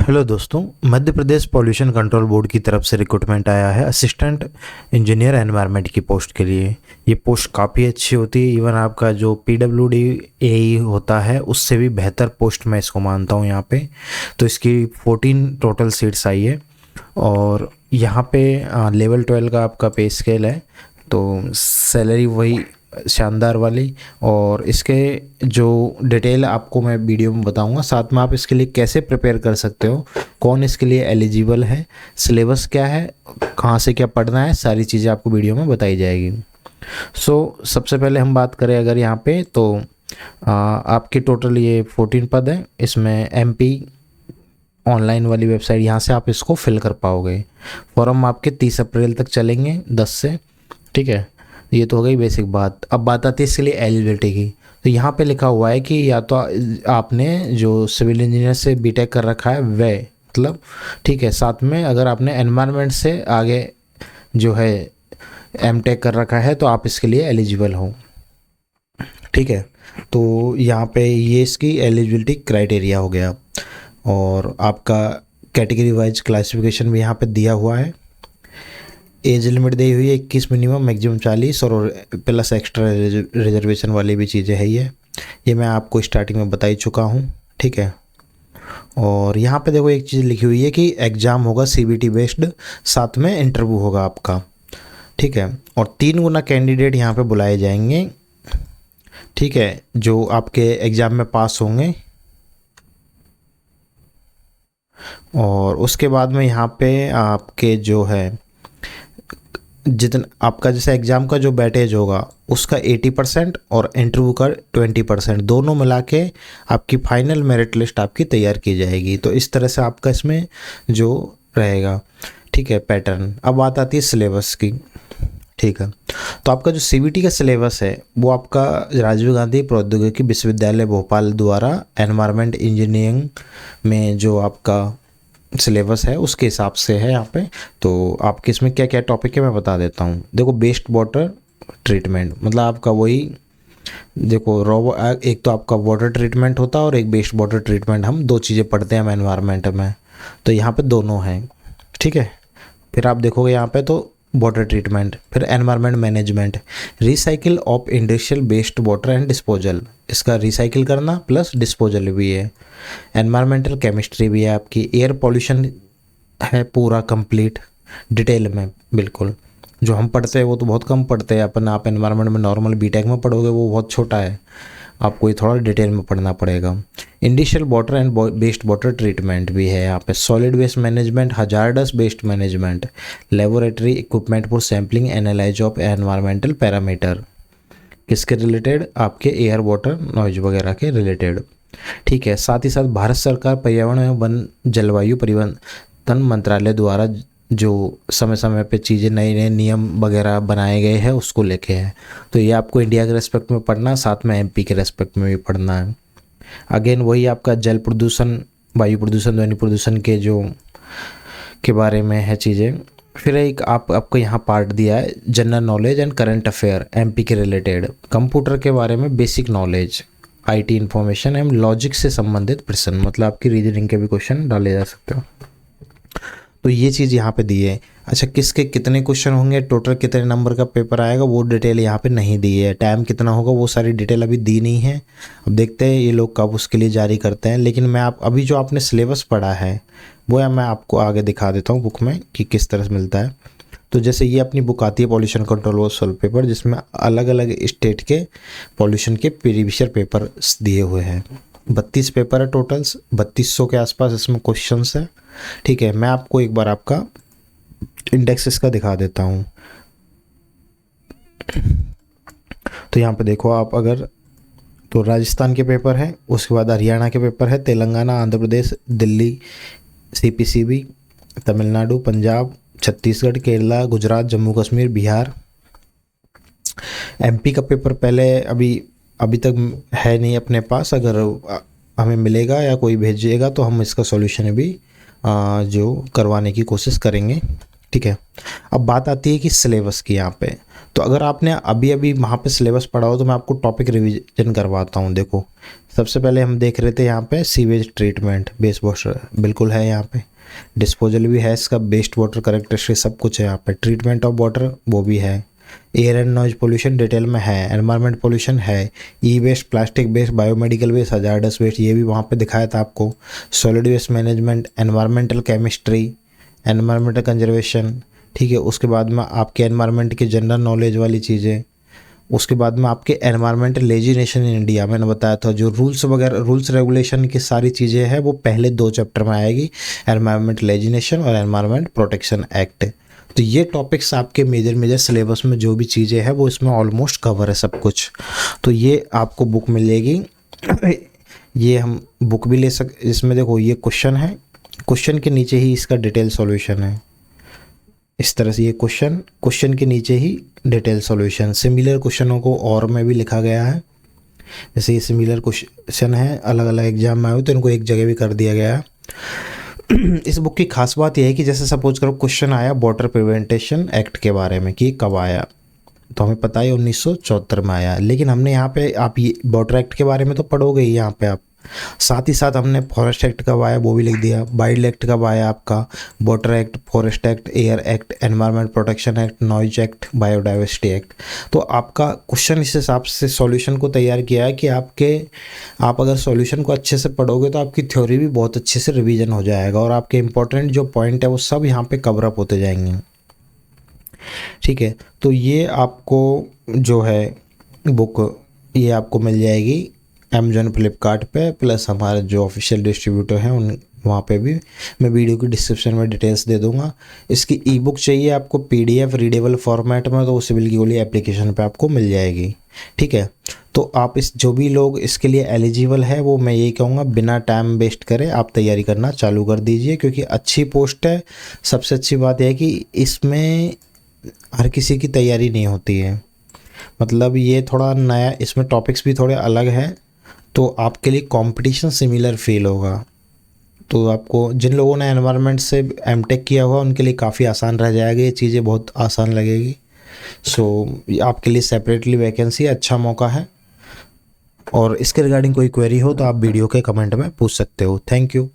Hello दोस्तों। Madhya Pradesh pollution control board की तरफ से रिक्रूटमेंट आया है असिस्टेंट इंजीनियर एनवायरनमेंट की पोस्ट के लिए। ये पोस्ट काफ़ी अच्छी होती है, इवन आपका जो पीडब्ल्यूडी एई होता है उससे भी बेहतर पोस्ट मैं इसको मानता हूँ यहाँ पे। तो इसकी 14 टोटल सीट्स आई है और यहाँ पे लेवल 12 का आपका पे स्केल है, तो सैलरी वही शानदार वाली। और इसके जो डिटेल आपको मैं वीडियो में बताऊंगा, साथ में आप इसके लिए कैसे प्रिपेयर कर सकते हो, कौन इसके लिए एलिजिबल है, सिलेबस क्या है, कहाँ से क्या पढ़ना है, सारी चीज़ें आपको वीडियो में बताई जाएगी। सबसे पहले हम बात करें अगर यहाँ पे तो आपके टोटल ये 14 पद हैं। इसमें एमपी ऑनलाइन वाली वेबसाइट, यहाँ से आप इसको फिल कर पाओगे। फॉर्म आपके 30 अप्रैल तक चलेंगे 10 से, ठीक है। ये तो हो गई बेसिक बात। अब बात आती है इसके लिए एलिजिबिलिटी की। तो यहाँ पे लिखा हुआ है कि या तो आपने जो सिविल इंजीनियर से बीटेक कर रखा है वह, मतलब ठीक है, साथ में अगर आपने एनवायरनमेंट से आगे जो है एमटेक कर रखा है तो आप इसके लिए एलिजिबल हो, ठीक है। तो यहाँ पे ये इसकी एलिजिबिलिटी क्राइटेरिया हो गया। और आपका कैटेगरी वाइज क्लासिफिकेशन भी यहाँ पे दिया हुआ है। एज लिमिट दी हुई है 21 मिनिमम, मैक्सिमम 40 और प्लस एक्स्ट्रा रिजर्वेशन वाली भी चीज़ें है। ये मैं आपको स्टार्टिंग में बता ही चुका हूँ, ठीक है। और यहाँ पे देखो एक चीज़ लिखी हुई है कि एग्ज़ाम होगा सीबीटी बेस्ड, साथ में इंटरव्यू होगा आपका, ठीक है। और 3 गुना कैंडिडेट यहाँ पे बुलाए जाएंगे, ठीक है, जो आपके एग्ज़ाम में पास होंगे। और उसके बाद में यहाँ पे आपके जो है जितना आपका जैसे एग्ज़ाम का जो बैटेज होगा उसका 80% और इंटरव्यू का 20%, दोनों मिला के आपकी फाइनल मेरिट लिस्ट आपकी तैयार की जाएगी। तो इस तरह से आपका इसमें जो रहेगा, ठीक है, पैटर्न। अब बात आती है सिलेबस की, ठीक है। तो आपका जो सीबीटी का सिलेबस है वो आपका राजीव गांधी प्रौद्योगिकी विश्वविद्यालय भोपाल द्वारा एनवायरनमेंट इंजीनियरिंग में जो आपका सिलेबस है उसके हिसाब से है यहाँ पे। तो आपके इसमें क्या क्या टॉपिक है मैं बता देता हूँ। देखो, वेस्ट वाटर ट्रीटमेंट, मतलब आपका वही, देखो एक तो आपका वाटर ट्रीटमेंट होता है और एक वेस्ट वाटर ट्रीटमेंट, हम 2 चीज़ें पढ़ते हैं हम एनवायरनमेंट में, तो यहाँ पे दोनों हैं, ठीक है। फिर आप देखोगे यहाँ पे तो वाटर ट्रीटमेंट, फिर environment management, recycle of industrial waste water and disposal, इसका रिसाइकिल करना प्लस डिस्पोजल भी है। एनवायरमेंटल केमिस्ट्री भी है आपकी, एयर पॉल्यूशन है पूरा कंप्लीट डिटेल में, बिल्कुल। जो हम पढ़ते हैं वो तो बहुत कम पढ़ते हैं अपन, आप एनवायरनमेंट में नॉर्मल बीटेक में पढ़ोगे वो बहुत छोटा है, आपको ये थोड़ा डिटेल में पढ़ना पड़ेगा। Industrial water and waste water treatment भी है यहाँ पे, solid waste management, hazardous waste management, laboratory equipment for sampling analyse of environmental parameter, किसके रिलेटेड, आपके एयर वाटर नॉइज वगैरह के रिलेटेड, ठीक है। साथ ही साथ भारत सरकार पर्यावरण एवं वन जलवायु परिवर्तन मंत्रालय द्वारा जो समय समय पे चीज़ें नए नए नियम वगैरह बनाए गए हैं उसको लेके है। तो ये आपको इंडिया के रेस्पेक्ट में पढ़ना, साथ में एमपी के रेस्पेक्ट में भी पढ़ना है। अगेन वही आपका जल प्रदूषण, वायु प्रदूषण, ध्वनि प्रदूषण के बारे में है चीज़ें। फिर एक आपको यहाँ पार्ट दिया है general knowledge and current affair MP के रिलेटेड, कंप्यूटर के बारे में बेसिक नॉलेज, आईटी इंफॉर्मेशन एवं लॉजिक से संबंधित प्रश्न, मतलब आपकी रीजनिंग के भी क्वेश्चन डाले जा सकते हो। तो ये चीज़ यहाँ पे दी है। अच्छा, किसके कितने क्वेश्चन होंगे, टोटल कितने नंबर का पेपर आएगा, वो डिटेल यहाँ पे नहीं दी है। टाइम कितना होगा वो सारी डिटेल अभी दी नहीं है। अब देखते हैं ये लोग कब उसके लिए जारी करते हैं। लेकिन मैं अभी जो आपने सिलेबस पढ़ा है वो मैं आपको आगे दिखा देता हूँ बुक में कि किस तरह से मिलता है। तो जैसे ये अपनी बुक आती है पॉल्यूशन कंट्रोल व सॉल्व पेपर, जिसमें अलग अलग स्टेट के पॉल्यूशन के प्रीवियस पेपर दिए हुए हैं। 32 पेपर है टोटल, 3200 के आसपास इसमें क्वेश्चंस है, ठीक है। मैं आपको एक बार आपका इंडेक्स इसका दिखा देता हूँ। तो यहाँ पे देखो आप, अगर तो राजस्थान के पेपर है, उसके बाद हरियाणा के पेपर है, तेलंगाना, आंध्र प्रदेश, दिल्ली सीपीसीबी, तमिलनाडु, पंजाब, छत्तीसगढ़, केरला, गुजरात, जम्मू कश्मीर, बिहार। एमपी का पेपर पहले अभी तक है नहीं अपने पास, अगर हमें मिलेगा या कोई भेजेगा तो हम इसका सॉल्यूशन भी जो करवाने की कोशिश करेंगे, ठीक है। अब बात आती है कि सिलेबस की यहाँ पे। तो अगर आपने अभी अभी वहाँ पे सिलेबस पढ़ा हो तो मैं आपको टॉपिक रिवीजन करवाता हूँ। देखो, सबसे पहले हम देख रहे थे यहाँ पे सीवेज ट्रीटमेंट, बेस्ट वाटर बिल्कुल है यहाँ पे, डिस्पोजल भी है इसका, बेस्ट वाटर करेक्टरिस्टिक सब कुछ है यहाँ पे, ट्रीटमेंट ऑफ वाटर वो भी है, air and noise pollution detail में है, एनवायरमेंट पोल्यूशन है, e waste, plastic waste, biomedical waste, hazardous waste ये भी वहाँ पे दिखाया था आपको, solid waste management, environmental chemistry, environmental conservation, ठीक है। उसके बाद में आपके एनवायरमेंट के जनरल नॉलेज वाली चीज़ें, उसके बाद में आपके एनवायरमेंटल लेजिस्लेशन इन इंडिया मैंने बताया था, जो रूल्स वगैरह रूल्स रेगुलेशन की सारी चीज़ें हैं वो पहले 2 चैप्टर में आएगी, एनवायरमेंटल लेजिस्लेशन और एनवायरमेंट प्रोटेक्शन एक्ट। तो ये टॉपिक्स आपके मेजर सिलेबस में जो भी चीज़ें हैं वो इसमें ऑलमोस्ट कवर है सब कुछ। तो ये आपको बुक मिलेगी, ये हम बुक भी ले इसमें देखो ये क्वेश्चन है, क्वेश्चन के नीचे ही इसका डिटेल सॉल्यूशन है, इस तरह से ये क्वेश्चन के नीचे ही डिटेल सॉल्यूशन, सिमिलर क्वेश्चनों को और में भी लिखा गया है, जैसे ये सिमिलर क्वेश्चन है अलग अलग एग्जाम में आए तो इनको एक जगह भी कर दिया गया है। इस बुक की खास बात यह है कि जैसे सपोज करो क्वेश्चन आया वाटर प्रिवेंटेशन एक्ट के बारे में कि कब आया, तो हमें पता है 1974 में आया, लेकिन हमने यहाँ पे आप ये वाटर एक्ट के बारे में तो पढ़ोगे ही यहाँ पे आप, साथ ही साथ हमने फॉरेस्ट एक्ट कब आया वो भी लिख दिया, वाइल्ड एक्ट कब आया आपका, water act, forest act, air act, environment protection act, noise act, biodiversity act. तो आपका क्वेश्चन इस हिसाब से सॉल्यूशन को तैयार किया है कि आप अगर सॉल्यूशन को अच्छे से पढ़ोगे तो आपकी थ्योरी भी बहुत अच्छे से रिवीजन हो जाएगा और आपके इंपॉर्टेंट जो पॉइंट है वो सब यहाँ पे कवर अप होते जाएंगे, ठीक है। तो ये आपको जो है बुक ये आपको मिल जाएगी अमेजॉन, फ्लिपकार्ट पे, प्लस हमारे जो ऑफिशियल डिस्ट्रीब्यूटर हैं उन वहाँ पे भी मैं वीडियो की डिस्क्रिप्शन में डिटेल्स दे दूँगा। इसकी ई बुक चाहिए आपको PDF रीडेबल फॉर्मेट में तो वो सिविल की गोली एप्लीकेशन पे आपको मिल जाएगी, ठीक है। तो आप जो भी लोग इसके लिए एलिजिबल है वो मैं यही कहूँगा बिना टाइम वेस्ट करे आप तैयारी करना चालू कर दीजिए, क्योंकि अच्छी पोस्ट है। सबसे अच्छी बात यह है कि इसमें हर किसी की तैयारी नहीं होती है, मतलब ये थोड़ा नया, इसमें टॉपिक्स भी थोड़े अलग हैं तो आपके लिए कंपटीशन सिमिलर फील होगा। तो आपको जिन लोगों ने एनवायरनमेंट से एमटेक किया हुआ उनके लिए काफ़ी आसान रह जाएगा, ये चीज़ें बहुत आसान लगेगी। आपके लिए सेपरेटली वैकेंसी अच्छा मौका है। और इसके रिगार्डिंग कोई क्वेरी हो तो आप वीडियो के कमेंट में पूछ सकते हो। Thank you.